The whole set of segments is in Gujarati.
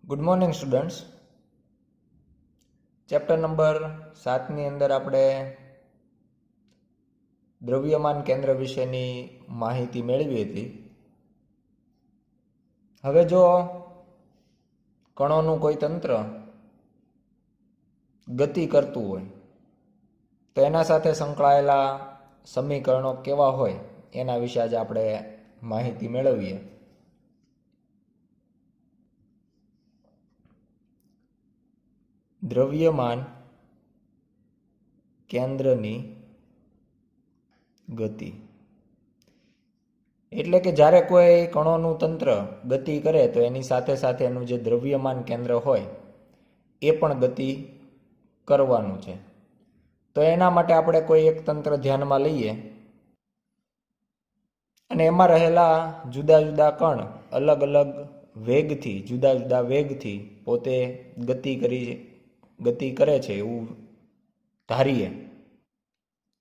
Good morning students. Chapter number 7ની અંદર આપણે દ્રવ્યમાન કેન્દ્ર વિશેની માહિતી મેળવી હતી. હવે જો કણોનું કોઈ તંત્ર ગતિ કરતું હોય તો એના સાથે સંકળાયેલા સમીકરણો કેવા હોય એના વિશે આજે આપણે માહિતી મેળવીએ. દ્રવ્યમાન કેન્દ્રની ગતિ એટલે કે જ્યારે કોઈ કણોનું તંત્ર ગતિ કરે તો એની સાથે સાથે એનું જે દ્રવ્યમાન કેન્દ્ર હોય એ પણ ગતિ કરવાનું છે. તો એના માટે આપણે કોઈ એક તંત્ર ધ્યાનમાં લઈએ અને એમાં રહેલા જુદા જુદા કણ અલગ અલગ વેગથી જુદા જુદા વેગથી પોતે ગતિ કરે છે એવું ધારીએ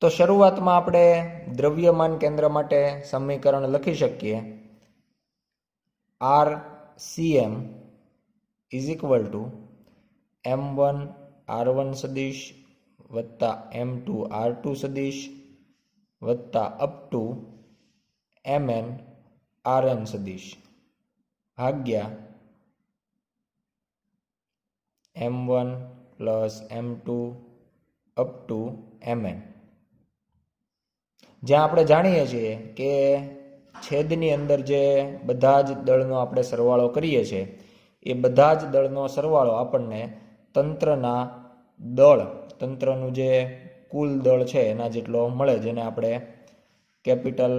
તો શરૂઆતમાં આપણે દ્રવ્યમાન કેન્દ્ર માટે સમીકરણ લખી શકીએ. RCM is equal to M1 R1 સદિશ વત્તા M2 R2 સદિશ વત્તા અપ ટુ MN RN સદિશ ભાગ્યા M1 plus M2 up to MN. જ્યાં આપણે જાણીએ છીએ કે છેદની અંદર જે બધા જ દળનો આપણે સરવાળો કરીએ છીએ એ બધા જ દળનો સરવાળો આપણને તંત્રનું જે કુલ દળ છે એના જેટલો મળે, જેને આપણે કેપિટલ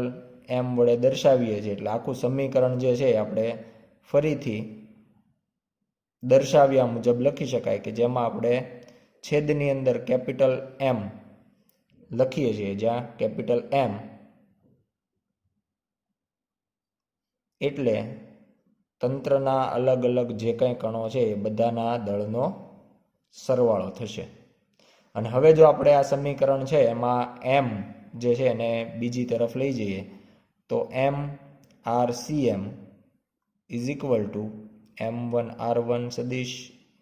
M વડે દર્શાવીએ છીએ. એટલે આખું સમીકરણ જે છે આપણે ફરીથી દર્શાવ્યા મુજબ લખી શકાય કે જેમાં આપણે છેદની અંદર કેપિટલ M લખીએ છીએ, જ્યાં કેપિટલ M એટલે તંત્રના અલગ અલગ જે કંઈ કણો છે એ બધાના દળનો સરવાળો થશે. અને હવે જો આપણે આ સમીકરણ છે એમાં M જે છે એને બીજી તરફ લઈ જઈએ તો MRCM is equal to M1 R1 સદિશ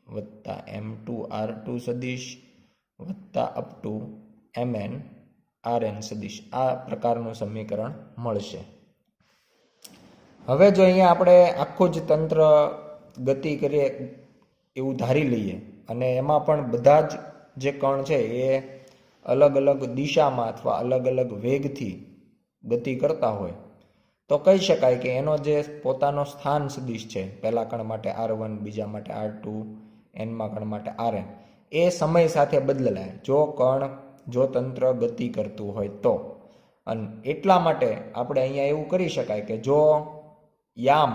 વત્તા M2 R2 સદિશ વત્તા અપ ટુ MN RN સદિશ આ પ્રકારનું સમીકરણ મળશે. હવે જો અહીંયા આપણે આખું જ તંત્ર ગતિ કરીએ એવું ધારી લઈએ અને એમાં પણ બધા જ જે કણ છે એ અલગ અલગ દિશામાં અથવા અલગ અલગ વેગથી ગતિ કરતા હોય તો કહી શકાય કે એનો જે પોતાનો સ્થાન સદિશ છે, પહેલા કણ માટે R1, બીજા માટે R2, એનમાં કણ માટે RN, એ સમય સાથે બદલાય જો તંત્ર ગતિ કરતું હોય તો. અને એટલા માટે આપણે અહીંયા એવું કરી શકાય કે જો યામ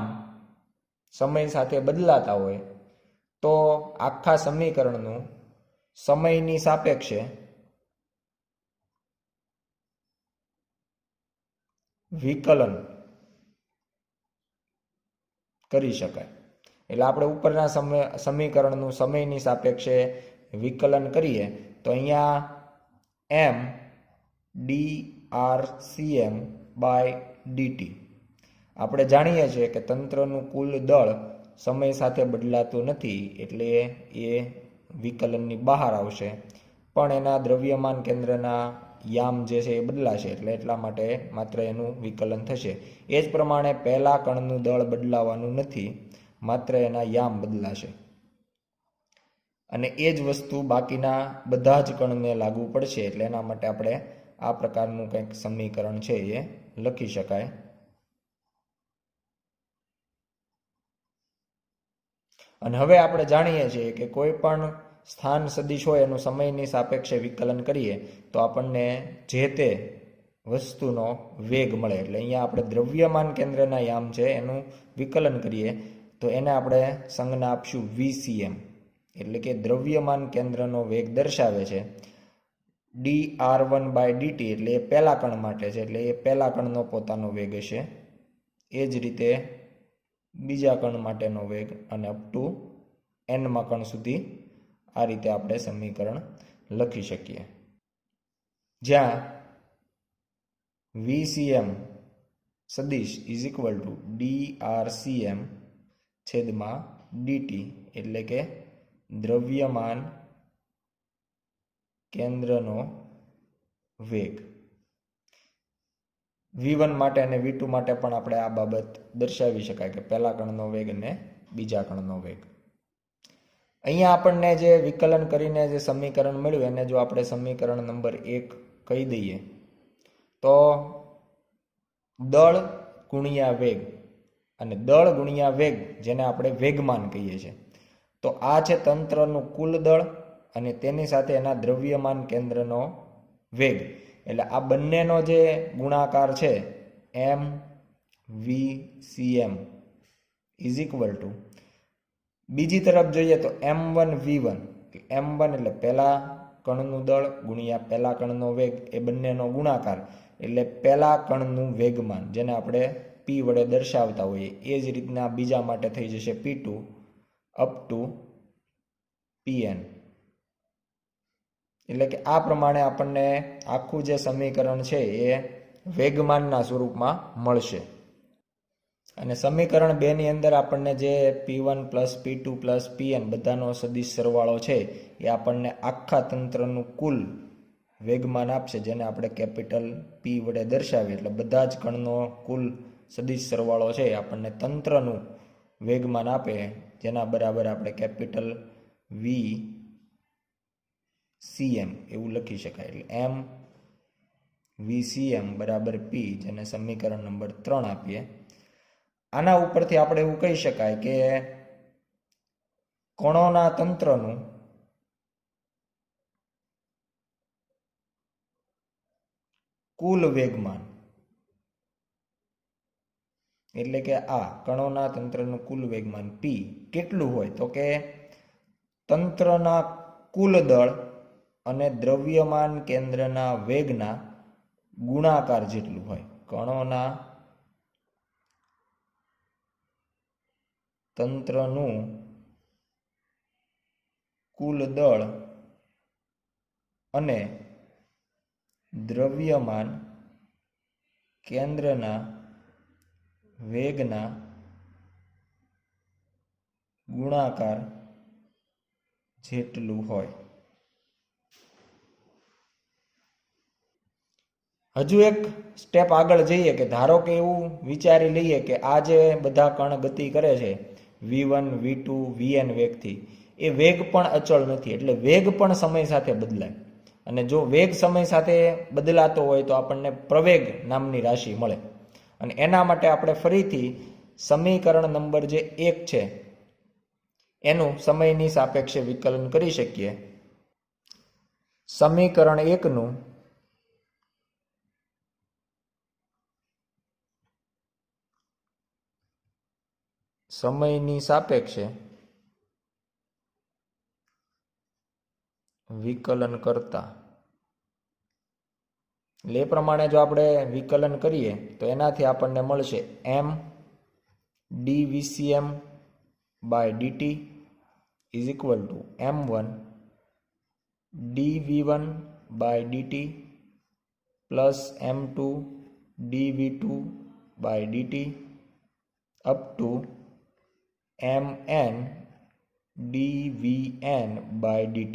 સમય સાથે બદલાતા હોય તો આખા સમીકરણનું સમયની સાપેક્ષે વિકલન કરી શકાય. એટલે આપણે ઉપરના સમીકરણનું સમયની સાપેક્ષે વિકલન કરીએ તો અહીંયા M dRCM બાય dt આપણે જાણીએ છીએ કે તંત્રનું કુલ દળ સમય સાથે બદલાતું નથી એટલે એ વિકલનની બહાર આવશે, પણ એના દ્રવ્યમાન કેન્દ્રના યામ જે છે એ બદલાશે એટલે એટલા માટે માત્ર એનું વિકલન થશે. એ જ પ્રમાણે પહેલા કણનું દળ બદલાવાનું નથી, માત્ર એના યામ બદલાશે. અને એ જ વસ્તુ બાકીના બધા જ કણને લાગુ પડશે એટલે એના માટે આપણે આ પ્રકારનું કંઈક સમીકરણ છે એ લખી શકાય. અને હવે આપણે જાણીએ છીએ કે કોઈ પણ સ્થાન સદિશ હોય એનું સમયની સાપેક્ષે વિકલન કરીએ તો આપણને જે તે વસ્તુનો વેગ મળે. એટલે અહીંયા આપણે દ્રવ્યમાન કેન્દ્રના યામ છે એનું વિકલન કરીએ તો એને આપણે સંજ્ઞા આપશું VCM, એટલે કે દ્રવ્યમાન કેન્દ્રનો વેગ દર્શાવે છે. dR1 બાય dt એટલે એ પહેલા કણ માટે છે એટલે એ પહેલા કણનો પોતાનો વેગ હશે. એ જ રીતે બીજા કણ માટેનો વેગ અને અપ ટુ Nમાં કણ સુધી આ રીતે આપણે સમીકરણ લખી શકીએ, જ્યાં VCM સદિશ ઇઝ ઇક્વલ ટુ dRCM છેદમાં ડીટી એટલે કે દ્રવ્યમાન કેન્દ્રનો વેગ. V1 માટે અને V2 માટે પણ આપણે આ બાબત દર્શાવી શકાય કે પહેલા કણનો વેગ અને બીજા કણનો વેગ. અહીંયા આપણને જે વિકલન કરીને જે સમીકરણ મળ્યું એને જો આપણે સમીકરણ નંબર 1 કહી દઈએ તો દળ ગુણ્યા વેગ, અને દળ ગુણ્યા વેગ જેને આપણે વેગમાન કહીએ છીએ, તો આ છે તંત્રનું કુલ દળ અને તેની સાથે એના દ્રવ્યમાન કેન્દ્રનો વેગ. એટલે આ બંનેનો જે ગુણાકાર છે MVCM ઇઝ ઇક્વલ ટુ, બીજી તરફ જોઈએ તો M1V1, M1 એટલે પહેલા કણનું દળ ગુણ્યા પહેલા કણનો વેગ, એ બંનેનો ગુણાકાર એટલે પહેલા કણનું વેગમાન જેને આપણે P વડે દર્શાવતા હોઈએ. એ જ રીતના બીજા માટે થઈ જશે P2 અપ ટુ Pn. એટલે કે આ પ્રમાણે આપણને આખું જે સમીકરણ છે એ વેગમાનના સ્વરૂપમાં મળશે. અને સમીકરણ 2 ની અંદર આપણને જે P1 plus P2 plus Pn બધાનો સદિશ સરવાળો છે એ આપણને આખા તંત્રનું કુલ વેગમાન આપશે, જેને આપણે કેપિટલ P વડે દર્શાવીએ. એટલે બધા જ કણનો કુલ સદિશ સરવાળો છે એ આપણને તંત્રનું વેગમાન આપે, જેના બરાબર આપણે કેપિટલ VCM એવું લખી શકાય. એટલે M VCM બરાબર P, જેને સમીકરણ નંબર 3 આપીએ. આના ઉપરથી આપણે એવું કહી શકાય કે કણોના તંત્રનું કુલ વેગમાન, એટલે કે આ કણોના તંત્રનું કુલ વેગમાન P કેટલું હોય તો કે તંત્રના કુલ દળ અને દ્રવ્યમાન કેન્દ્રના વેગના ગુણાકાર જેટલું હોય. કણોના તંત્રનું કુલ દળ અને દ્રવ્યમાન કેન્દ્રના વેગના ગુણાકાર જેટલું હોય. હજુ એક સ્ટેપ આગળ જઈએ કે ધારો કે એવું વિચારી લઈએ કે આ જે બધા કણ ગતિ કરે છે V1 V2 Vn વેગથી, એ વેગ પણ અચળ નથી. એટલે વેગ પણ સમય સાથે બદલાય, અને જો વેગ સમય સાથે બદલાતો હોય તો આપણને પ્રવેગ નામની રાશિ મળે. અને એના માટે આપણે ફરીથી સમીકરણ નંબર જે 1 છે એનું સમયની સાપેક્ષે વિકલન કરી શકીએ. સમીકરણ 1 નું સમયની સાપેક્ષે વિકલન કરતા, એટલે એ પ્રમાણે જો આપણે વિકલન કરીએ તો એનાથી આપણને મળશે M dVCM by dt is equal to M1 dV1 by dt plus M2 dV2 by dt up to Mn dVn by dt.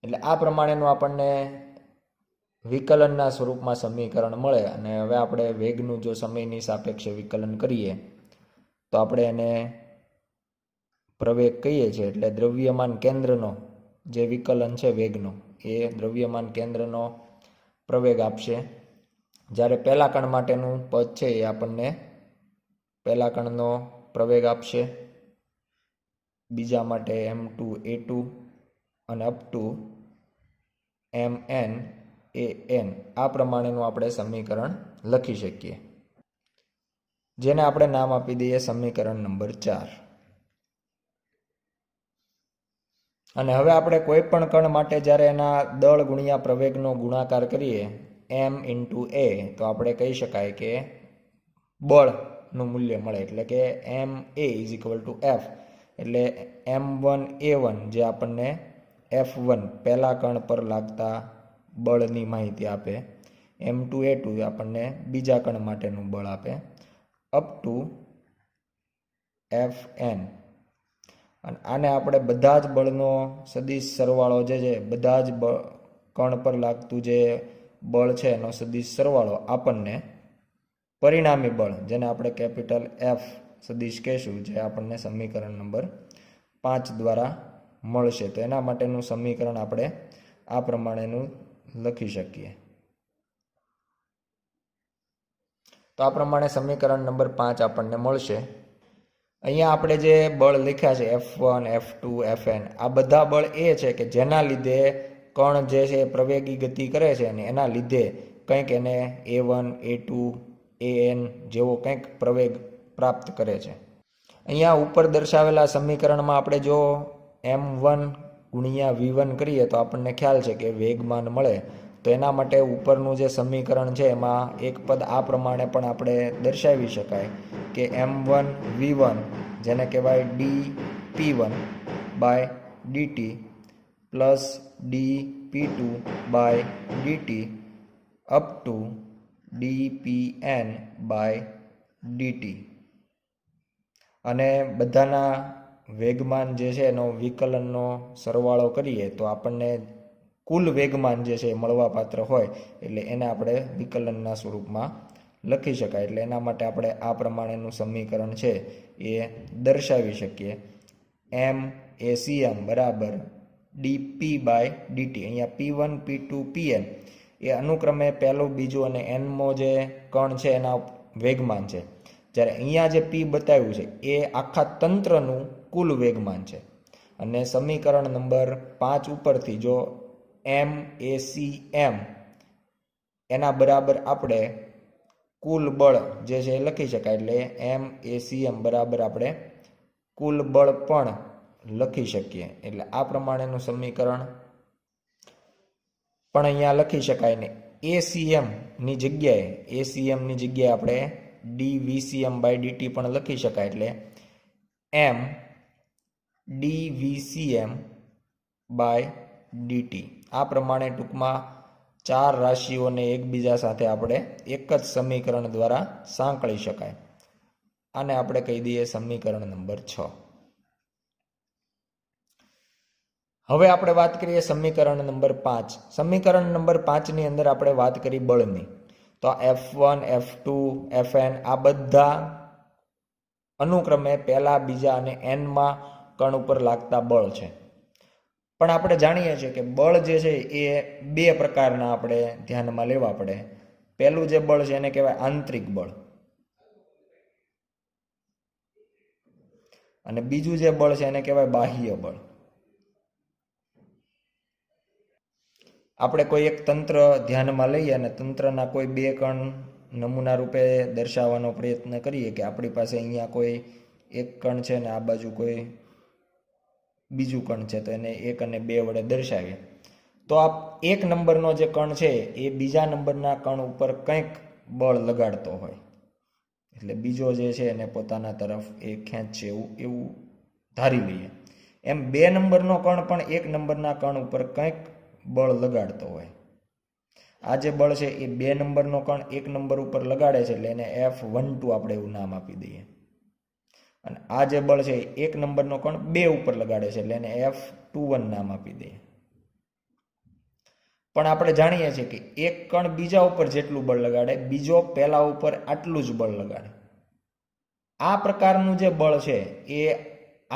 એટલે આ પ્રમાણેનું આપણને વિકલનના સ્વરૂપમાં સમીકરણ મળે. અને હવે આપણે વેગનું જો સમયની સાપેક્ષે વિકલન કરીએ તો આપણે એને પ્રવેગ કહીએ છીએ. એટલે દ્રવ્યમાન કેન્દ્રનો જે વિકલન છે વેગનો, એ દ્રવ્યમાન કેન્દ્રનો પ્રવેગ આપશે. જ્યારે પહેલા કણ માટેનું પદ છે એ આપણને પહેલા કણનો પ્રવેગ આપશે, બીજા માટે M2 A2 અને અપ ટુ Mn an. આ પ્રમાણેનું આપણે સમીકરણ લખી શકીએ, જેને આપણે નામ આપી દઈએ સમીકરણ નંબર 4. અને હવે આપણે કોઈ પણ કણ માટે જ્યારે એના દળ ગુણ્યા પ્રવેગનો ગુણાકાર કરીએ M ઇન્ટુ A, તો આપણે કહી શકાય કે બળનું મૂલ્ય મળે. એટલે કે Ma is equal two F. એટલે M1A1 જે આપણને F1 પહેલા કણ પર લાગતા બળની માહિતી આપે, M2A2 આપણને બીજા કણ માટેનું બળ આપે, અપ ટુ Fn, અને આને આપણે બધા જ બળનો સદિશ સરવાળો જે છે, બધા જ કણ પર લાગતું જે બળ છે એનો સદિશ સરવાળો આપણને પરિણામી બળ, જેને આપણે કેપિટલ F સદિશ કહેશું, જે આપણને સમીકરણ નંબર 5 દ્વારા મળશે. તો એના માટેનું સમીકરણ આપણે આ પ્રમાણેનું લખી શકીએ. તો આ પ્રમાણે સમીકરણ નંબર 5 આપણને મળશે. અહીંયા આપણે જે બળ લખ્યા છે F1, F2, Fn, આ બધા બળ એ છે કે જેના લીધે કણ જે છે પ્રવેગી ગતિ કરે છે અને એના લીધે કંઈક એને A1, A2, An જેવો કંઈક પ્રવેગ પ્રાપ્ત કરે છે. અહીંયા ઉપર દર્શાવેલા સમીકરણમાં આપણે જો m1 ગુણ્યા v1 કરીએ તો આપણને ખ્યાલ છે કે વેગમાન મળે. તો એના માટે ઉપરનું જે સમીકરણ છે એમાં એક પદ આ પ્રમાણે પણ આપણે દર્શાવી શકાય કે m1 v1, જેને કહેવાય dp1 by dt plus dp2 by dt up to dpn by dt. અને બધાના વેગમાન જે છે એનો વિકલનનો સરવાળો કરીએ તો આપણને કુલ વેગમાન જે છે એ મળવા પાત્ર હોય, એટલે એને આપણે વિકલનના સ્વરૂપમાં લખી શકાય. એટલે એના માટે આપણે આ પ્રમાણેનું સમીકરણ છે એ દર્શાવી શકીએ. m એ cm બરાબર dp બાય dt. અહીંયા p1, p2, pn એ અનુક્રમે પહેલું, બીજું અને nમો જે કણ છે એના વેગમાન છે. જ્યારે અહીંયા જે p બતાવ્યું છે એ આખા તંત્રનું કુલ વેગમાન છે. અને સમીકરણ નંબર 5 ઉપરથી જો m એ cm એના બરાબર આપણે કુલ બળ જે છે એ લખી શકાય. એટલે m એ cm બરાબર આપણે કુલ બળ પણ લખી શકીએ. એટલે આ પ્રમાણેનું સમીકરણ પણ અહીંયા લખી શકાય. ને acm ની જગ્યાએ આપણે dvcm બાય dt પણ લખી શકાય. એટલે m dvcm બાય dt. આ પ્રમાણે ટૂંકમાં 4 રાશિઓને એકબીજા સાથે આપણે એક જ સમીકરણ દ્વારા સાંકળી શકાય. આને આપણે કહી દઈએ સમીકરણ નંબર 6. હવે આપણે વાત કરીએ સમીકરણ નંબર 5. સમીકરણ નંબર 5 ની અંદર આપણે વાત કરી બળની. તો F1, F2, Fn આ બધા અનુક્રમે પહેલા, બીજા અને n-માં કણ ઉપર લાગતા બળ છે. પણ આપણે જાણીએ છીએ કે બળ જે છે એ બે પ્રકારના આપણે ધ્યાનમાં લેવા પડે. પહેલું જે બળ છે એને કહેવાય આંતરિક બળ, અને બીજું જે બળ છે એને કહેવાય બાહ્ય બળ. આપણે કોઈ એક તંત્ર ધ્યાનમાં લઈએ અને તંત્રના કોઈ બે કણ નમૂના રૂપે દર્શાવવાનો પ્રયત્ન કરીએ કે આપણી પાસે અહીંયા કોઈ એક કણ છે ને આ બાજુ કોઈ બીજું કણ છે, તો એને 1 અને 2 વડે દર્શાવીએ. તો આ 1 નંબરનો જે કણ છે એ બીજા નંબરના કણ ઉપર કંઈક બળ લગાડતો હોય, એટલે બીજો જે છે એને પોતાના તરફ એ ખેંચશે એવું ધારી લઈએ. એમ 2 નંબરનો કણ પણ 1 નંબરના કણ ઉપર કંઈક બળ લગાડતો હોય. આ જે બળ છે એ 2 નંબરનો કણ 1 નંબર ઉપર લગાડે છે, એટલે એને F12 આપણે એવું નામ આપી દઈએ. અને આ જે બળ છે 1 નંબરનો કણ 2 ઉપર લગાડે છે, એટલે એને F21 નામ આપી દઈએ. પણ આપણે જાણીએ છીએ કે એક કણ બીજા ઉપર જેટલું બળ લગાડે, બીજો પહેલા ઉપર આટલું જ બળ લગાડે. આ પ્રકારનું જે બળ છે એ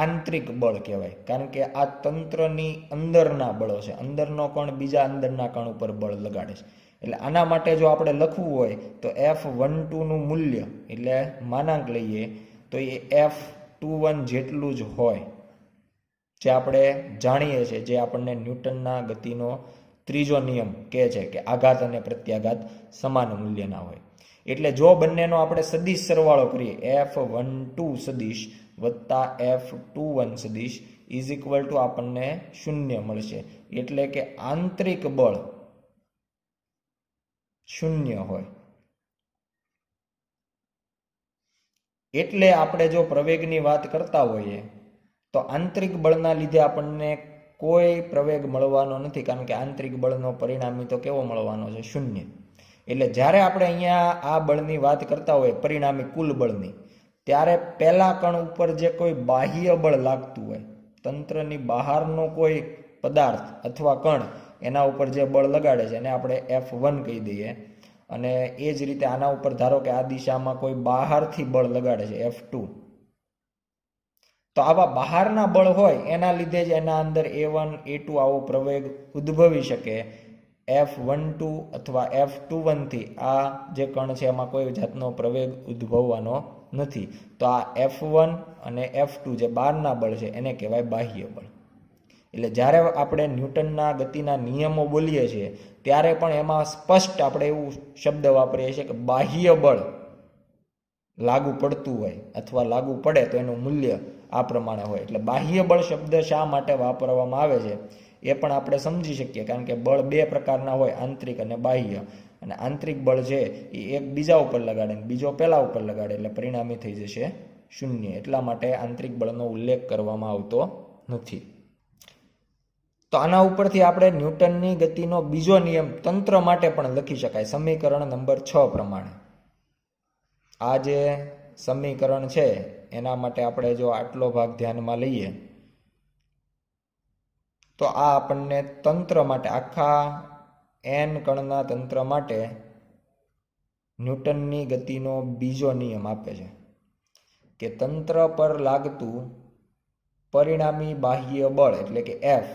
આંતરિક બળ કહેવાય, કારણ કે આ તંત્રની અંદરના બળો છે. અંદરનો કણ બીજા અંદરના કણ ઉપર બળ લગાડે છે. એટલે આના માટે જો આપણે લખવું હોય તો F12 નું મૂલ્ય એટલે માનાંક લઈએ તો એ F21 જેટલું જ હોય, જે આપણે જાણીએ છીએ, જે આપણને ન્યૂટનના ગતિનો ત્રીજો નિયમ કહે છે કે આઘાત અને પ્રત્યાઘાત સમાન મૂલ્યના હોય. એટલે જો બંનેનો આપણે સદિશ સરવાળો કરીએ, F12 સદિશ વત્તા F21 સદિશ ઇઝ ઇક્વલ ટુ આપણને 0 મળશે. એટલે કે આંતરિક બળ 0 હોય. એટલે આપણે જો પ્રવેગની વાત કરતા હોઈએ તો આંતરિક બળના લીધે આપણને કોઈ પ્રવેગ મળવાનો નથી, કારણ કે આંતરિક બળનો પરિણામી તો કેવો મળવાનો છે? 0. એટલે જ્યારે આપણે અહીંયા આ બળની વાત કરતા હોય પરિણામી કુલ બળની, ત્યારે પહેલા કણ ઉપર જે કોઈ બાહ્ય બળ લાગતું હોય, તંત્રની બહારનો કોઈ પદાર્થ અથવા કણ એના ઉપર જે બળ લગાડે છે એને આપણે F1 કહી દઈએ. અને એ જ રીતે આના ઉપર ધારો કે આ દિશામાં કોઈ બહારથી બળ લગાડે છે F2, તો આવા બહારના બળ હોય એના લીધે જ એના અંદર A1 A2 આવો પ્રવેગ ઉદ્ભવી શકે. F12 અથવા F21 થી આ જે કણ છે એમાં કોઈ જાતનો પ્રવેગ ઉદ્ભવવાનો નથી. તો આ F1 અને F2 જે બહારના બળ છે એને કહેવાય બાહ્ય બળ. એટલે જ્યારે આપણે ન્યૂટનના ગતિના નિયમો બોલીએ છીએ ત્યારે પણ એમાં સ્પષ્ટ આપણે એવું શબ્દ વાપરીએ છીએ કે બાહ્ય બળ લાગુ પડતું હોય અથવા લાગુ પડે તો એનું મૂલ્ય આ પ્રમાણે હોય. એટલે બાહ્ય બળ શબ્દ શા માટે વાપરવામાં આવે છે એ પણ આપણે સમજી શકીએ, કારણ કે બળ બે પ્રકારના હોય, આંતરિક અને બાહ્ય. અને આંતરિક બળ છે એ એક બીજા ઉપર લગાડે ને બીજો પહેલા ઉપર લગાડે એટલે પરિણામી થઈ જશે શૂન્ય. એટલા માટે આંતરિક બળનો ઉલ્લેખ કરવામાં આવતો નથી. તો આના ઉપરથી આપણે ન્યૂટનની ગતિનો બીજો નિયમ તંત્ર માટે પણ લખી શકાય સમીકરણ નંબર 6 પ્રમાણે. આ જે સમીકરણ છે એના માટે આપણે જો આટલો ભાગ ધ્યાનમાં લઈએ તો આ આપણને તંત્ર માટે, આખા n કણના તંત્ર માટે ન્યૂટનની ગતિનો બીજો નિયમ આપે છે કે તંત્ર પર લાગતું પરિણામી બાહ્ય બળ એટલે કે F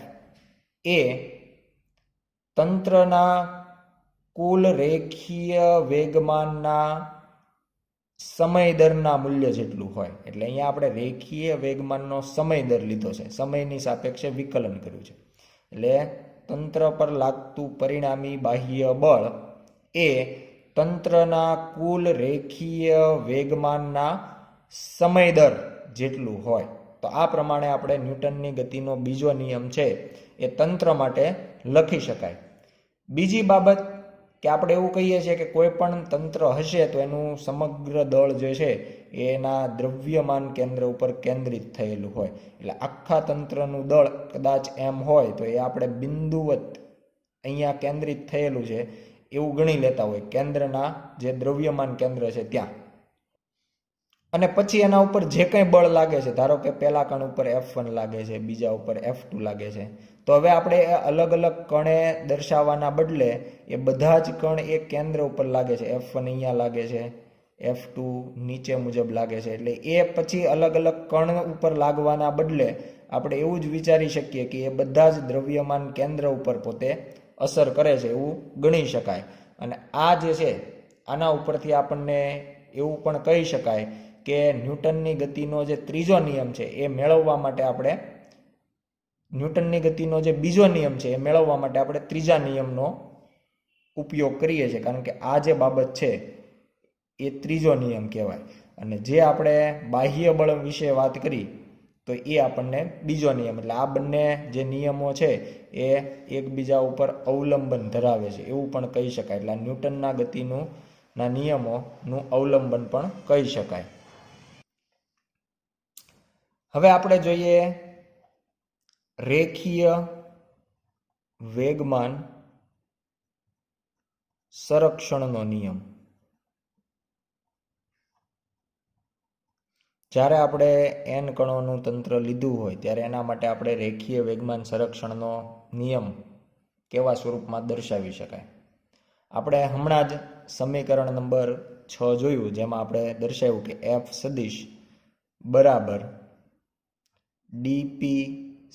એ તંત્રના કુલ રેખીય વેગમાનના સમય દરના મૂલ્ય જેટલું હોય. એટલે અહીંયા આપણે રેખીય વેગમાનનો સમય દર લીધો છે, સમયની સાપેક્ષે વિકલન કર્યું છે. એટલે તંત્ર પર લાગતું પરિણામી બાહ્ય બળ એ તંત્રના કુલ રેખીય વેગમાનના સમય દર જેટલું હોય. તો આ પ્રમાણે આપણે ન્યૂટનની ગતિનો બીજો નિયમ છે એ તંત્ર માટે લખી શકાય. બીજી બાબત કે આપણે એવું કહીએ છીએ કે કોઈ પણ તંત્ર હશે તો એનું સમગ્ર દળ જે છે એના દ્રવ્યમાન કેન્દ્ર ઉપર કેન્દ્રિત થયેલું હોય. એટલે આખા તંત્રનું દળ કદાચ એમ હોય તો એ આપણે બિંદુવત અહીંયા કેન્દ્રિત થયેલું છે એવું ગણી લેતા હોય, કેન્દ્રના જે દ્રવ્યમાન કેન્દ્ર છે ત્યાં. અને પછી એના ઉપર જે કંઈ બળ લાગે છે, ધારો કે પહેલા કણ ઉપર F1 લાગે છે, બીજા ઉપર F2 લાગે છે, તો હવે આપણે અલગ અલગ કણે દર્શાવવાના બદલે એ બધા જ કણ એક કેન્દ્ર ઉપર લાગે છે. F1 અહીંયા લાગે છે, F2 નીચે મુજબ લાગે છે. એટલે એ પછી અલગ અલગ કણ ઉપર લાગવાના બદલે આપણે એવું જ વિચારી શકીએ કે એ બધા જ દ્રવ્યમાન કેન્દ્ર ઉપર પોતે અસર કરે છે એવું ગણી શકાય. અને આ જે છે આના ઉપરથી આપણને એવું પણ કહી શકાય કે ન્યૂટનની ગતિનો જે ત્રીજો નિયમ છે એ મેળવવા માટે આપણે ન્યૂટનની ગતિનો જે બીજો નિયમ છે એ મેળવવા માટે આપણે ત્રીજા નિયમનો ઉપયોગ કરીએ છીએ, કારણ કે આ જે બાબત છે એ ત્રીજો નિયમ કહેવાય. અને જે આપણે બાહ્ય બળ વિશે વાત કરી તો એ આપણને બીજો નિયમ. એટલે આ બંને જે નિયમો છે એ એકબીજા ઉપર અવલંબન ધરાવે છે એવું પણ કહી શકાય. એટલે ન્યૂટનના ગતિનું ના નિયમોનું અવલંબન પણ કહી શકાય. હવે આપણે જોઈએ રેખીય વેગમાન સંરક્ષણનો નિયમ. જ્યારે આપણે n કણોનું તંત્ર લીધું હોય ત્યારે એના માટે આપણે રેખીય વેગમાન સંરક્ષણનો નિયમ કેવા સ્વરૂપમાં દર્શાવી શકાય. આપણે હમણાં જ સમીકરણ નંબર 6 જોયું, જેમાં આપણે દર્શાવ્યું કે F સદિશ બરાબર dp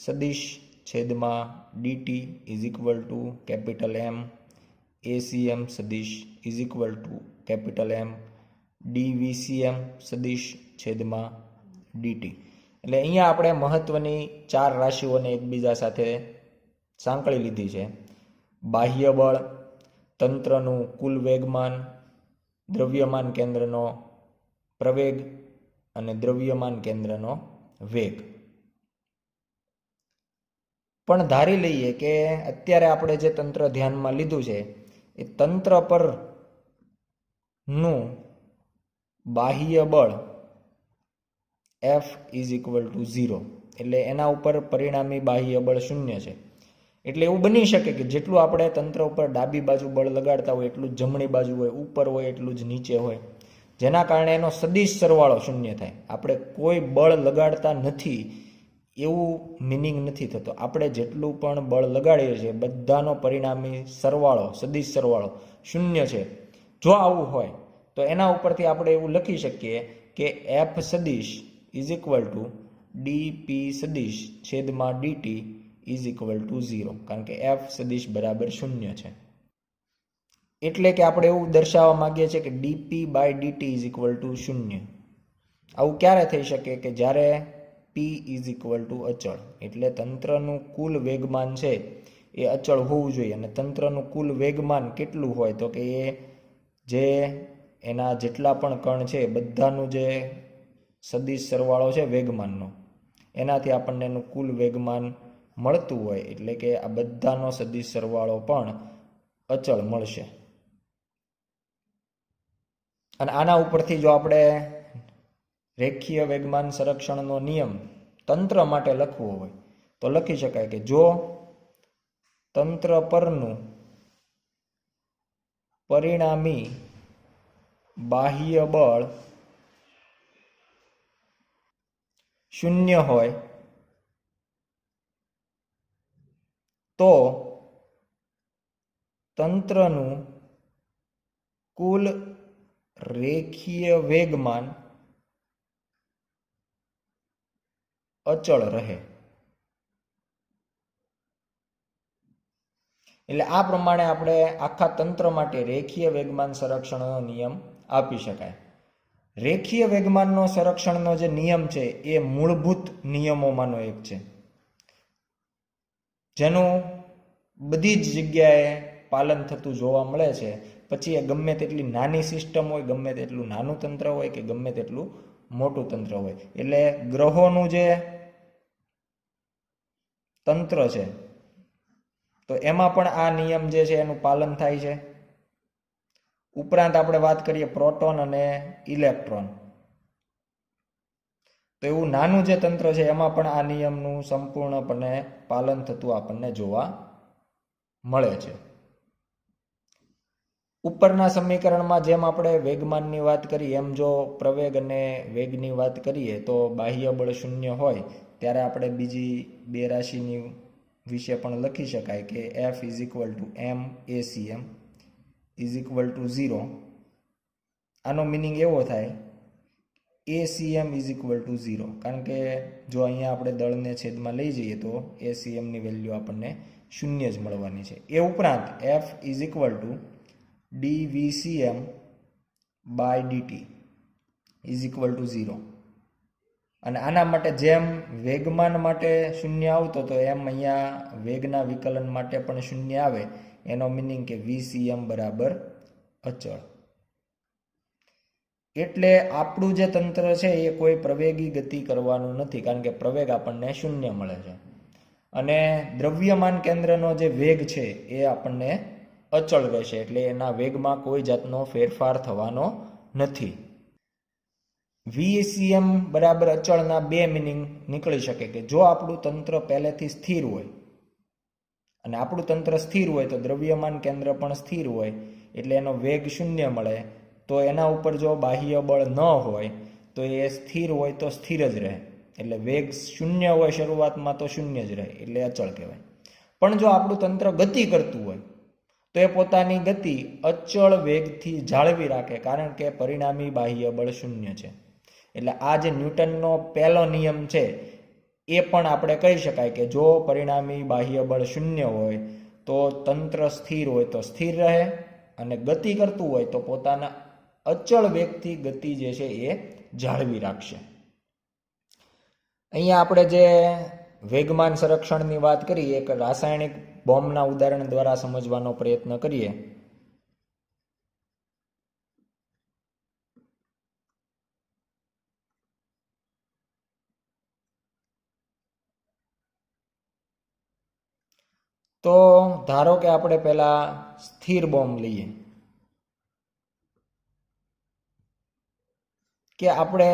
સદિશ છેદમાં dt is equal two capital M, ACM સદિશ is equal two capital M, dVCM સદિશ છેદમાં dt. એટલે અહીંયા આપણે મહત્વની 4 રાશિઓને એકબીજા સાથે સાંકળી લીધી છે. બાહ્ય બળ, તંત્રનું કુલ વેગમાન, દ્રવ્યમાન કેન્દ્રનો પ્રવેગ અને દ્રવ્યમાન કેન્દ્રનો વેગ. પણ ધારી લઈએ કે અત્યારે આપણે જે તંત્ર ધ્યાનમાં લીધું છે એ તંત્ર પર નું બાહ્ય બળ F ઇઝ ઇક્વલ ટુ 0, એટલે એના ઉપર પરિણામી બાહ્ય બળ 0 છે. એટલે એવું બની શકે કે જેટલું આપણે તંત્ર ઉપર ડાબી બાજુ બળ લગાડતા હોય એટલું જ જમણી બાજુ હોય, ઉપર હોય એટલું જ નીચે હોય. જેના કારણે એનો સદિશ સરવાળો શૂન્ય થાય. આપણે કોઈ બળ લગાડતા નથી એવું મિનિંગ નથી થતો. આપણે જેટલું પણ બળ લગાડીએ છીએ બધાનો પરિણામી સરવાળો, સદિશ સરવાળો શૂન્ય છે. જો આવું હોય તો એના ઉપરથી આપણે એવું લખી શકીએ કે એફ સદિશ ઇઝ ઇક્વલ ટુ ડીપી સદિશ છેદમાં ડીટી ઇઝ ઇક્વલ ટુ 0, કારણ કે એફ સદિશ બરાબર શૂન્ય છે. એટલે કે આપણે એવું દર્શાવવા માંગીએ છીએ કે DP by DT is equal to 0. આવું ક્યારે થઈ શકે કે જ્યારે પી ઇઝ ઇક્વલ ટુ અચળ, એટલે તંત્રનું કુલ વેગમાન છે એ અચળ હોવું જોઈએ. અને તંત્રનું કુલ વેગમાન કેટલું હોય તો કે એ જે એના જેટલા પણ કણ છે બધાનું જે સદિશ સરવાળો છે વેગમાનનો, એનાથી આપણને એનું કુલ વેગમાન મળતું હોય. એટલે કે આ બધાનો સદિશ સરવાળો પણ અચળ મળશે. અને આના ઉપરથી જો આપણે રેખીય વેગમાન સંરક્ષણનો નિયમ તંત્ર માટે લખવો હોય તો લખી શકાય કે જો તંત્ર પરનું પરિણામી બાહ્ય બળ શૂન્ય હોય તો તંત્રનું કુલ રેખીય વેગમાન અચળ રહે. એટલે આ પ્રમાણે આપણે આખા તંત્ર માટે રેખીય વેગમાન સંરક્ષણનો નિયમ આપી શકાય. રેખીય વેગમાનનો સંરક્ષણનો જે નિયમ છે એ મૂળભૂત નિયમોમાંનો એક છે, જેનું બધી જ જગ્યાએ પાલન થતું જોવા મળે છે. પછી એ ગમે તેટલી નાની સિસ્ટમ હોય, ગમે તેટલું નાનું તંત્ર હોય કે ગમે તેટલું મોટું તંત્ર હોય. એટલે ગ્રહોનું જે તંત્ર છે તો એમાં પણ આ નિયમ જે છે એનું પાલન થાય છે. ઉપરાંત આપણે વાત કરીએ પ્રોટોન અને ઇલેક્ટ્રોન, તો એવું નાનું જે તંત્ર છે એમાં પણ આ નિયમનું સંપૂર્ણપણે પાલન થતું આપણને જોવા મળે છે. ઉપરના સમીકરણમાં જેમ આપણે વેગમાનની વાત કરી એમ જો પ્રવેગ અને વેગની વાત કરીએ તો બાહ્ય બળ શૂન્ય હોય ત્યારે આપણે બીજી બે રાશિની વિશે પણ લખી શકાય કે F is equal to M ACM is equal to 0. આનો મિનિંગ એવો થાય એસીએમ ઇઝ ઇક્વલ ટુ 0, કારણ કે જો અહીંયા આપણે દળને છેદમાં લઈ જઈએ તો એસીએમની વેલ્યુ આપણને શૂન્ય જ મળવાની છે. એ ઉપરાંત F is equal to dVcm by dt is equal to 0. અને આના માટે જેમ વેગમાન માટે શૂન્ય આવતો તો એમ અહીંયા વેગના વિકલન માટે પણ શૂન્ય આવે. એનો મિનિંગ કે Vcm બરાબર અચળ. એટલે આપણું જે તંત્ર છે એ કોઈ પ્રવેગી ગતિ કરવાનું નથી, કારણ કે પ્રવેગ આપણને શૂન્ય મળે છે. અને દ્રવ્યમાન કેન્દ્રનો જે વેગ છે એ આપણને અચળ રહેશે, એટલે એના વેગમાં કોઈ જાતનો ફેરફાર થવાનો નથી. Vcm બરાબર અચળના બે મિનિંગ નીકળી શકે કે જો આપણું તંત્ર પહેલેથી સ્થિર હોય, અને આપણું તંત્ર સ્થિર હોય તો દ્રવ્યમાન કેન્દ્ર પણ સ્થિર હોય, એટલે એનો વેગ શૂન્ય મળે. તો એના ઉપર જો બાહ્ય બળ ન હોય તો એ સ્થિર હોય તો સ્થિર જ રહે, એટલે વેગ શૂન્ય હોય શરૂઆતમાં તો શૂન્ય જ રહે, એટલે અચળ કહેવાય. પણ જો આપણું તંત્ર ગતિ કરતું હોય તો એ પોતાની ગતિ અચળ વેગથી જાળવી રાખે, કારણ કે પરિણામી બાહ્ય બળ શૂન્ય છે. એટલે આ જે ન્યૂટનનો પહેલો નિયમ છે એ પણ આપણે કહી શકાય કે જો પરિણામી બાહ્ય બળ શૂન્ય હોય તો તંત્ર સ્થિર હોય તો સ્થિર રહે, અને ગતિ કરતું હોય તો પોતાના અચળ વેગથી ગતિ જે છે એ જાળવી રાખશે. અહીંયા આપણે જે વેગમાન સંરક્ષણની વાત કરી એક રાસાયણિક બોમ્બના ઉદાહરણ દ્વારા સમજવાનો પ્રયત્ન કરીએ. તો ધારો કે આપણે પહેલા સ્થિર બોમ્બ લઈએ કે આપણે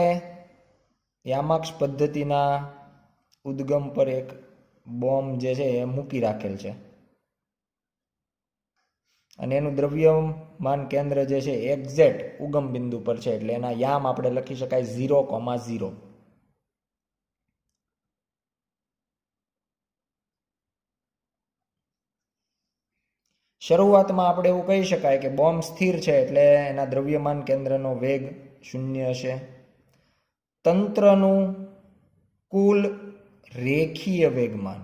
યામાક્ષ પદ્ધતિના ઉદ્ગમ પર એક બોમ્બ જે છે એ મૂકી રાખેલ છે. અને એનું દ્રવ્યમાન કેન્દ્ર જે છે એક્ઝેક્ટ ઉગમ બિંદુ પર છે, એટલે એના યામ આપણે લખી શકાય 0,0. શરૂઆતમાં આપણે એવું કહી શકાય કે બોમ્બ સ્થિર છે એટલે એના દ્રવ્યમાન કેન્દ્રનો વેગ 0 હશે. તંત્રનું કુલ રેખીય વેગમાન,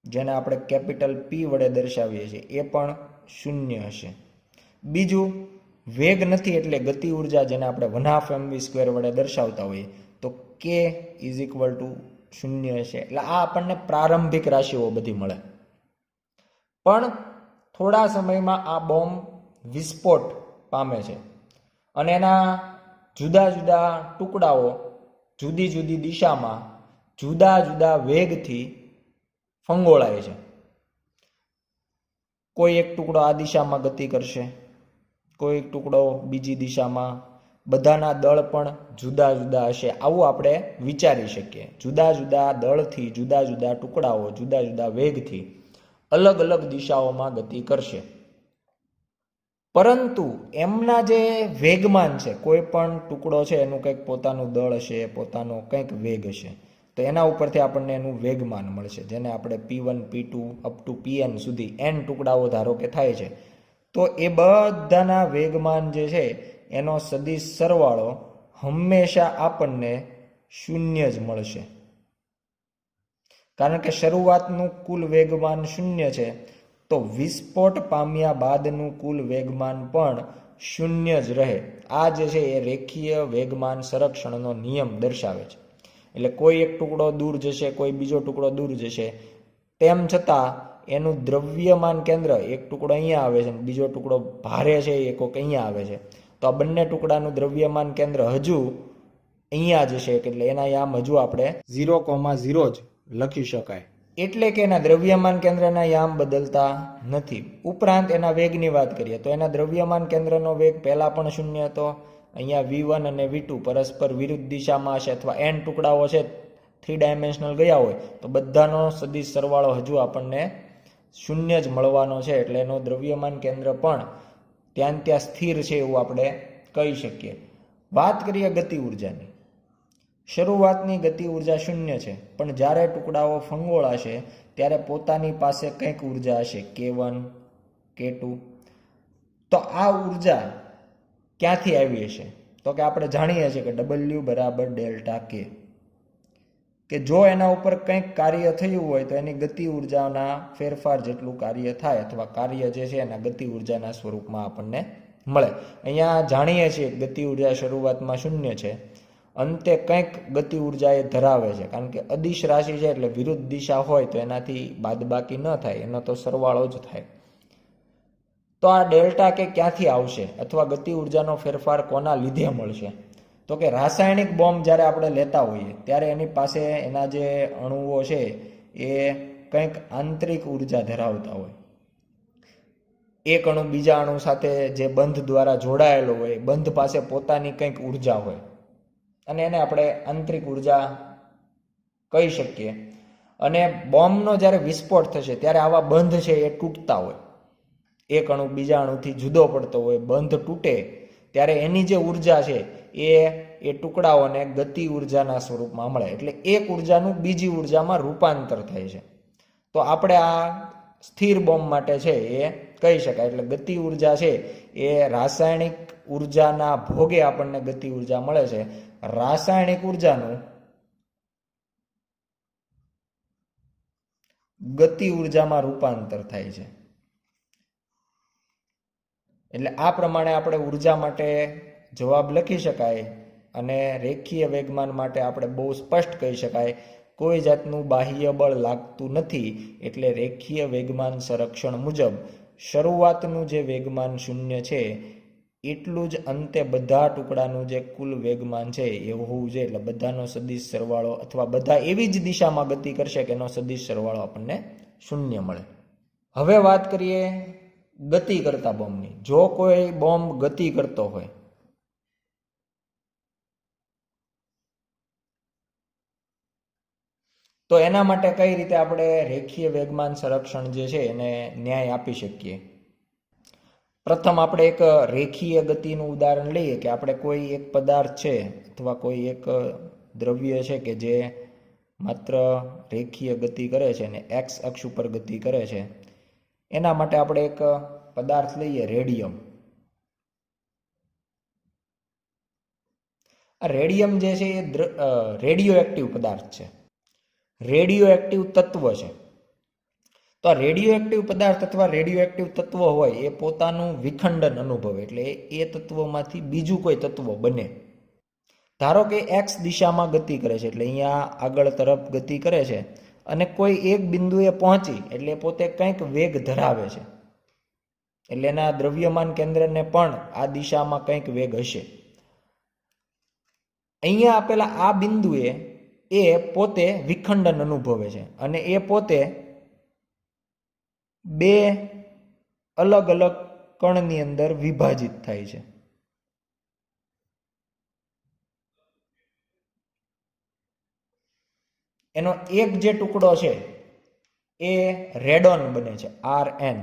જેને આપણે કેપિટલ P વડે દર્શાવીએ છીએ, એ પણ 0 હશે. બીજું, વેગ નથી એટલે ગતિ ઉર્જા, જેને આપણે 1/2mv² વડે દર્શાવતા હોઈએ, તો k = 0 હશે. એટલે આ આપણને પ્રારંભિક રાશિઓ બધી મળે. પણ થોડા સમયમાં આ બોમ્બ વિસ્ફોટ પામે છે અને એના જુદા જુદા ટુકડાઓ જુદી જુદી દિશામાં જુદા જુદા વેગથી ફંગોળાય છે. કોઈ એક ટુકડો આ દિશામાં ગતિ કરશે, કોઈ એક ટુકડો બીજી દિશામાં, બધાના દળ પણ જુદા જુદા હશે, આવું આપણે વિચારી શકીએ. જુદા જુદા દળથી જુદા જુદા ટુકડાઓ જુદા જુદા વેગથી અલગ અલગ દિશાઓમાં ગતિ કરશે. પરંતુ એમના જે વેગમાન છે, કોઈ પણ ટુકડો છે એનું કંઈક પોતાનું દળ હશે, પોતાનો કંઈક વેગ હશે, તો એના ઉપરથી આપણને એનું વેગમાન મળશે, જેને આપણે P1 P2 up to Pn સુધી n ટુકડાઓ ધારો કે થાય છે. તો એ બધાના વેગમાન જે છે એનો સદિશ સરવાળો હંમેશા આપણને 0 જ મળશે. કારણ કે શરૂઆતનું કુલ વેગમાન 0 છે, તો વિસ્ફોટ પામ્યા બાદનું કુલ વેગમાન પણ 0 જ રહે. આ જે છે એ રેખીય વેગમાન સંરક્ષણનો નિયમ દર્શાવે છે. એટલે કોઈ એક ટુકડો દૂર જશે, કોઈ બીજો ટુકડો દૂર જશે, તેમ છતાં એનું દ્રવ્યમાન કેન્દ્ર, એક ટુકડો અહીંયા આવે છે બીજો ટુકડો ભારે છે એ કોઈક અહીંયા આવે છે, તો આ બંને ટુકડાનું દ્રવ્યમાન કેન્દ્ર હજુ અહીંયા જશે, એટલે એના યામ હજુ આપણે 0,0 જ લખી શકાય. એટલે કે એના દ્રવ્યમાન કેન્દ્રના યામ બદલતા નથી. ઉપરાંત એના વેગની વાત કરીએ તો એના દ્રવ્યમાન કેન્દ્રનો વેગ પહેલા પણ 0 હતો. અહીંયા V1 અને V2 પરસ્પર વિરુદ્ધ દિશામાં હશે, અથવા n ટુકડાઓ છે 3 ડાયમેન્શનલ ગયા હોય તો બધાનો સદિશ સરવાળો હજુ આપણને 0 જ મળવાનો છે. એટલે એનો દ્રવ્યમાન કેન્દ્ર પણ ત્યાં સ્થિર છે એવું આપણે કહી શકીએ. વાત કરીએ ગતિ ઉર્જાની. શરૂઆતની ગતિ ઉર્જા 0 છે, પણ જ્યારે ટુકડાઓ ફંગોળાશે ત્યારે પોતાની પાસે કંઈક ઉર્જા હશે, K1 K2. તો આ ઉર્જા ક્યાંથી આવી હશે? તો કે આપણે જાણીએ છીએ કે W = ΔK, કે જો એના ઉપર કંઈક કાર્ય થયું હોય તો એની ગતિ ઉર્જાના ફેરફાર જેટલું કાર્ય થાય, અથવા કાર્ય જે છે એના ગતિ ઉર્જાના સ્વરૂપમાં આપણને મળે. અહીંયા જાણીએ છીએ ગતિ ઉર્જા શરૂઆતમાં 0 છે, અંતે કંઈક ગતિ ઉર્જા એ ધરાવે છે, કારણ કે અદિશ રાશિ છે એટલે વિરુદ્ધ દિશા હોય તો એનાથી બાદબાકી ન થાય, એનો તો સરવાળો જ થાય. તો આ ડેલ્ટા કે ક્યાંથી આવશે, અથવા ગતિ ઉર્જાનો ફેરફાર કોના લીધે મળશે? તો કે રાસાયણિક બોમ્બ જ્યારે આપણે લેતા હોઈએ ત્યારે એની પાસે એના જે અણુઓ છે એ કંઈક આંતરિક ઉર્જા ધરાવતા હોય. એક અણુ બીજા અણુ સાથે જે બંધ દ્વારા જોડાયેલો હોય, બંધ પાસે પોતાની કંઈક ઉર્જા હોય, અને એને આપણે આંતરિક ઉર્જા કહી શકીએ. અને બોમ્બનો જ્યારે વિસ્ફોટ થશે ત્યારે આવા બંધ છે એ તૂટતા હોય. એક અણુ બીજા અણુથી જુદો પડતો હોય, બંધ તૂટે ત્યારે એની જે ઉર્જા છે એ ટુકડાઓને ગતિ ઉર્જાના સ્વરૂપમાં મળે. એટલે એક ઉર્જાનું બીજી ઉર્જામાં રૂપાંતર થાય છે. તો આપણે આ સ્થિર બોમ્બ માટે છે એ કહી શકાય. એટલે ગતિ ઉર્જા છે એ રાસાયણિક ઉર્જાના ભોગે આપણને ગતિ ઉર્જા મળે છે. રાસાયણિક ઉર્જાનું ગતિ ઉર્જામાં રૂપાંતર થાય છે. એટલે આ પ્રમાણે આપણે ઉર્જા માટે જવાબ લખી શકાય. અને રેખીય વેગમાન માટે આપણે બહુ સ્પષ્ટ કહી શકાય, કોઈ જાતનું બાહ્ય બળ લાગતું નથી. એટલે રેખીય વેગમાન સંરક્ષણ મુજબ શરૂઆતનું જે વેગમાન 0 છે એટલું જ અંતે બધા ટુકડાનું જે કુલ વેગમાન છે એ હોવું જોઈએ. એટલે બધાનો સદિશ સરવાળો, અથવા બધા એવી જ દિશામાં ગતિ કરશે કે એનો સદિશ સરવાળો આપણને 0 મળે. હવે વાત કરીએ ગતિ કરતા બોમ્બની. જો કોઈ બોમ્બ ગતિ કરતો હોય તો એના માટે કઈ રીતે આપણે રેખીય વેગમાન સંરક્ષણ જે છે એને ન્યાય આપી શકીએ? પ્રથમ આપણે એક રેખીય ગતિનું ઉદાહરણ લઈએ કે આપણે કોઈ એક પદાર્થ છે અથવા કોઈ એક દ્રવ્ય છે કે જે માત્ર રેખીય ગતિ કરે છે અને એક્સ અક્ષ ઉપર ગતિ કરે છે. એના માટે આપણે એક પદાર્થ લઈએ, રેડિયમ. આ રેડિયમ જે છે એ રેડિયો એક્ટિવ પદાર્થ છે, રેડિયો એક્ટિવ તત્વ છે. તો આ રેડિયો એક્ટિવ પદાર્થ અથવા રેડિયો એક્ટિવ તત્વ હોય એ પોતાનું વિખંડન અનુભવે, એટલે એ તત્વમાંથી બીજું કોઈ તત્વ બને. ધારો કે એક્સ દિશામાં ગતિ કરે છે, એટલે અહીંયા આગળ તરફ ગતિ કરે છે અને કોઈ એક બિંદુએ પહોંચી એટલે પોતે કંઈક વેગ ધરાવે છે, એટલે એના દ્રવ્યમાન કેન્દ્રને પણ આ દિશામાં કંઈક વેગ હશે. અહીંયા આપેલા આ બિંદુએ એ પોતે વિખંડન અનુભવે છે અને એ પોતે બે અલગ અલગ કણની અંદર વિભાજિત થાય છે. એનો એક જે ટુકડો છે એ રેડોન બને છે, Rn,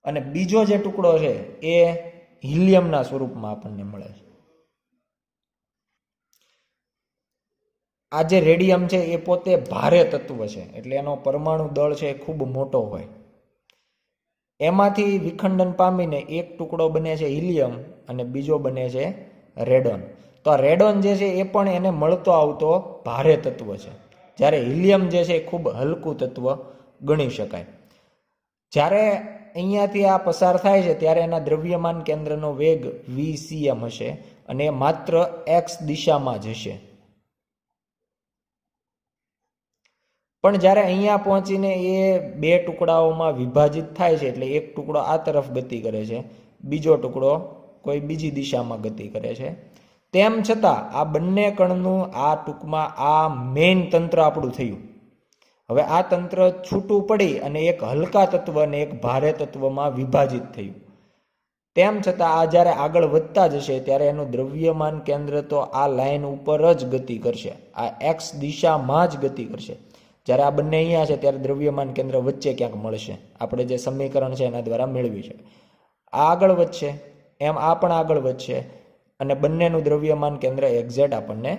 અને બીજો જે ટુકડો છે એ હિલિયમના સ્વરૂપમાં આપણને મળે છે. આ જે રેડિયમ છે એ પોતે ભારે તત્વ છે, એટલે એનો પરમાણુ દળ છે એ ખૂબ મોટો હોય. એમાંથી વિખંડન પામીને એક ટુકડો બને છે હિલિયમ અને બીજો બને છે રેડોન. તો આ રેડોન જે છે એ પણ એને મળતો આવતો ભારે તત્વ છે, જ્યારે હિલિયમ જે છે એ ખૂબ હલકું તત્વ ગણી શકાય. જ્યારે અહીંયાથી આ પસાર થાય છે ત્યારે એના દ્રવ્યમાન કેન્દ્રનો વેગ vcm હશે અને એ માત્ર એક્સ દિશામાં જ હશે. પણ જ્યારે અહીંયા પહોંચીને એ બે ટુકડાઓમાં વિભાજિત થાય છે, એટલે એક ટુકડો આ તરફ ગતિ કરે છે, બીજો ટુકડો કોઈ બીજી દિશામાં ગતિ કરે છે. તેમ છતાં આ બંને કણનું આ ટૂંકમાં આ મેઇન તંત્ર આપણું થયું. હવે આ તંત્ર છૂટું પડી અને એક હલકા તત્વ અને એક ભારે તત્વમાં વિભાજિત થયું. તેમ છતાં આ જ્યારે આગળ વધતા જશે ત્યારે એનું દ્રવ્યમાન કેન્દ્ર તો આ લાઈન ઉપર જ ગતિ કરશે, આ એક્સ દિશામાં જ ગતિ કરશે. જ્યારે આ બંને અહીંયા છે ત્યારે દ્રવ્યમાન કેન્દ્ર વચ્ચે ક્યાંક મળશે, આપણે જે સમીકરણ છે એના દ્વારા મેળવી છે. આ આગળ વધશે એમ આ પણ આગળ વધશે અને બંનેનું દ્રવ્યમાન કેન્દ્ર એક્ઝેક્ટ આપણને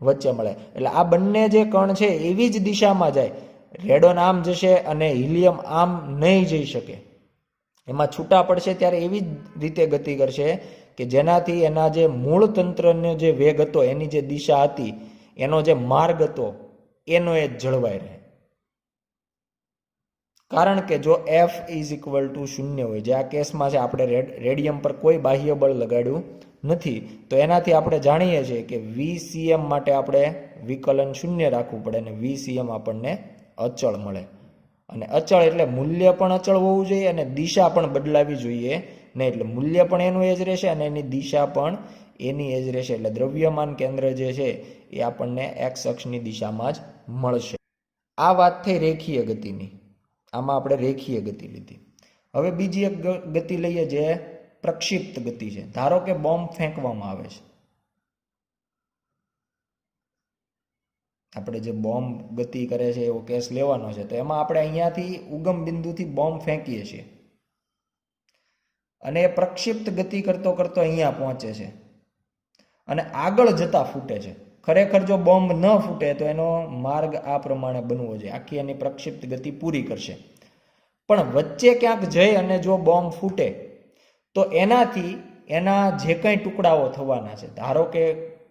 વચ્ચે મળે. એટલે આ બંને જે કણ છે એવી જ દિશામાં જાય. રેડોન આમ જશે અને હિલિયમ આમ નહીં જઈ શકે, એમાં છૂટા પડશે ત્યારે એવી જ રીતે ગતિ કરશે કે જેનાથી એના જે મૂળ તંત્રનો જે વેગ હતો, એની જે દિશા હતી, એનો જે માર્ગ હતો એનો એ જળવાઈ રહે. કારણ કે જો F = 0 હોય, જે આ કેસમાં છે, આપણે રેડિયમ પર કોઈ બાહ્ય બળ લગાડ્યું નથી, તો એનાથી આપણે જાણીએ છીએ કે vcm માટે આપણે વિકલન 0 રાખવું પડે અને vcm આપણને અચળ મળે. અને અચળ એટલે મૂલ્ય પણ અચળ હોવું જોઈએ અને દિશા પણ બદલાવી જોઈએ નહીં. એટલે મૂલ્ય પણ એનું એ જ રહેશે અને એની દિશા પણ એની એ જ રહેશે. એટલે દ્રવ્યમાન કેન્દ્ર જે છે એ આપણને એક્સ અક્ષની દિશામાં જ મળશે. આ વાત થઈ રેખીય ગતિની. આમાં આપણે રેખીય ગતિ લીધી. હવે બીજી એક ગતિ લઈએ જે પ્રક્ષિપ્ત ગતિ છે. ધારો કે બોમ્બ ફેંકવામાં આવે છે. આપણે જે બોમ્બ ગતિ કરે છે એવો કેસ લેવાનો છે. તો એમાં આપણે અહીંયાથી ઉગમ બિંદુથી બોમ્બ ફેંકીએ છીએ અને એ પ્રક્ષિપ્ત ગતિ કરતો કરતો અહીંયા પહોંચે છે અને આગળ જતા ફૂટે છે. ખરેખર જો બોમ્બ ન ફૂટે તો એનો માર્ગ આ પ્રમાણે બનવો જોઈએ, આખી એની પ્રક્ષિપ્ત ગતિ પૂરી કરશે. પણ વચ્ચે ક્યાંક જઈ અને જો બોમ્બ ફૂટે તો એનાથી એના જે કંઈ ટુકડાઓ થવાના છે, ધારો કે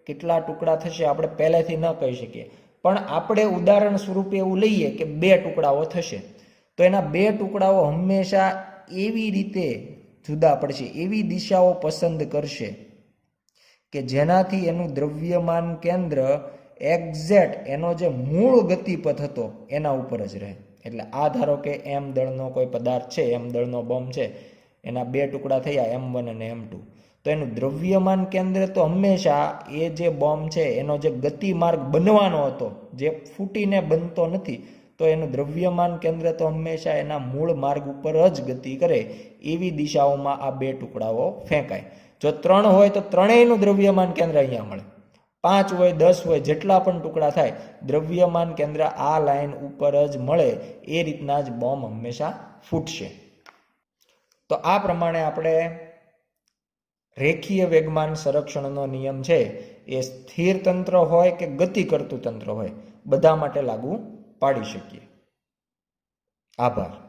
કેટલા ટુકડા થશે આપણે પહેલેથી ન કહી શકીએ, પણ આપણે ઉદાહરણ સ્વરૂપે એવું લઈએ કે 2 ટુકડાઓ થશે. તો એના 2 ટુકડાઓ હંમેશા એવી રીતે જુદા પડશે, એવી દિશાઓ પસંદ કરશે કે જેનાથી એનું દ્રવ્યમાન કેન્દ્ર એક્ઝેક્ટ એનો જે મૂળ ગતિપથ હતો એના ઉપર જ રહે. એટલે આ ધારો કે M દળનો કોઈ પદાર્થ છે, M દળનો બોમ્બ છે, એના 2 ટુકડા થયા M1 અને M2. તો એનું દ્રવ્યમાન કેન્દ્ર તો હંમેશા એ જે બોમ્બ છે એનો જે ગતિ માર્ગ બનવાનો હતો, જે ફૂટીને બનતો નથી, તો એનું દ્રવ્યમાન કેન્દ્ર તો હંમેશા એના મૂળ માર્ગ ઉપર જ ગતિ કરે. એવી દિશાઓમાં આ 2 ટુકડાઓ ફેંકાય. જો 3 હોય તો ત્રણેયનું દ્રવ્યમાન કેન્દ્ર અહીંયા મળે, 5 હોય 10 હોય જેટલા પણ ટુકડા થાય દ્રવ્યમાન કેન્દ્ર આ લાઈન ઉપર જ મળે એ રીતના જ બોમ્બ હંમેશા ફૂટશે. તો આ પ્રમાણે આપણે રેખીય વેગમાન સંરક્ષણનો નિયમ છે એ સ્થિર તંત્ર હોય કે ગતિ કરતું તંત્ર હોય બધા માટે લાગુ પાડી શકીએ. આભાર.